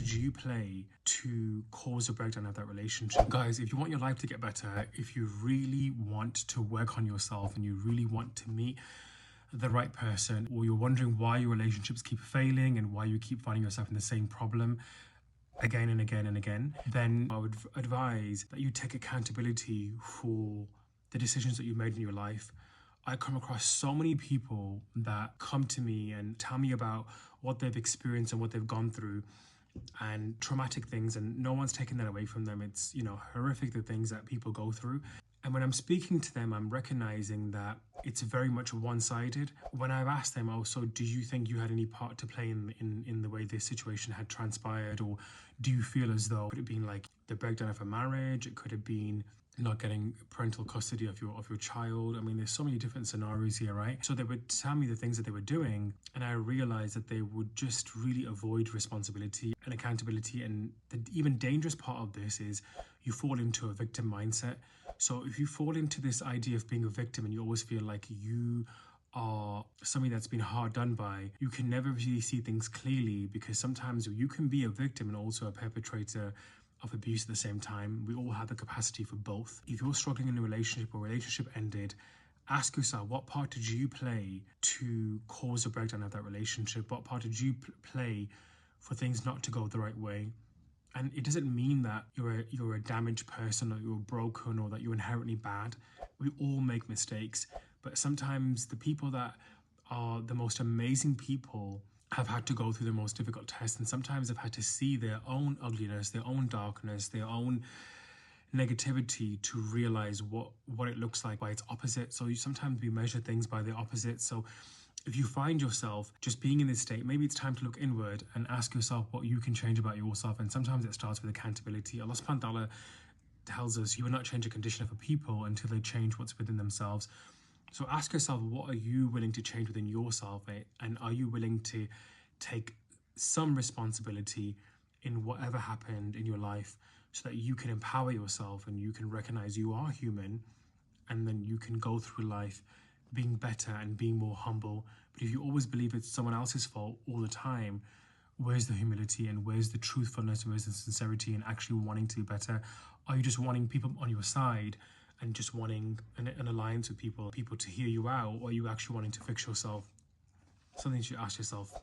did you play to cause a breakdown of that relationship? Guys, if you want your life to get better, if you really want to work on yourself and you really want to meet the right person, or you're wondering why your relationships keep failing and why you keep finding yourself in the same problem again and again and again, then I would advise that you take accountability for the decisions that you made in your life. I come across so many people that come to me and tell me about what they've experienced and what they've gone through and traumatic things, and no one's taking that away from them. It's, horrific, the things that people go through. And when I'm speaking to them, I'm recognizing that it's very much one-sided. When I've asked them, oh, so do you think you had any part to play in the way this situation had transpired? Or do you feel as though it could have been like the breakdown of a marriage? It could have been not getting parental custody of your child. I mean, there's so many different scenarios here, right? So they would tell me the things that they were doing, and I realized that they would just really avoid responsibility and accountability. And the even dangerous part of this is you fall into a victim mindset. So if you fall into this idea of being a victim and you always feel like you are somebody that's been hard done by, you can never really see things clearly, because sometimes you can be a victim and also a perpetrator of abuse at the same time. We all have the capacity for both. If you're struggling in a relationship or relationship ended, ask yourself, what part did you play to cause a breakdown of that relationship? What part did you play for things not to go the right way? And it doesn't mean that you're a damaged person, or you're broken, or that you're inherently bad. We all make mistakes, but sometimes the people that are the most amazing people have had to go through the most difficult tests, and sometimes have had to see their own ugliness, their own darkness, their own negativity to realize what it looks like by its opposite. So sometimes we measure things by their opposite. So if you find yourself just being in this state, maybe it's time to look inward and ask yourself what you can change about yourself. And sometimes it starts with accountability. Allah subhanahu wa ta'ala tells us, you will not change a condition of a people until they change what's within themselves. So ask yourself, what are you willing to change within yourself? And are you willing to take some responsibility in whatever happened in your life, so that you can empower yourself and you can recognize you are human, and then you can go through life being better and being more humble. But if you always believe it's someone else's fault all the time, where's the humility and where's the truthfulness, where's the sincerity and actually wanting to be better? Are you just wanting people on your side and just wanting an alliance with people to hear you out, or are you actually wanting to fix yourself? Something you should ask yourself.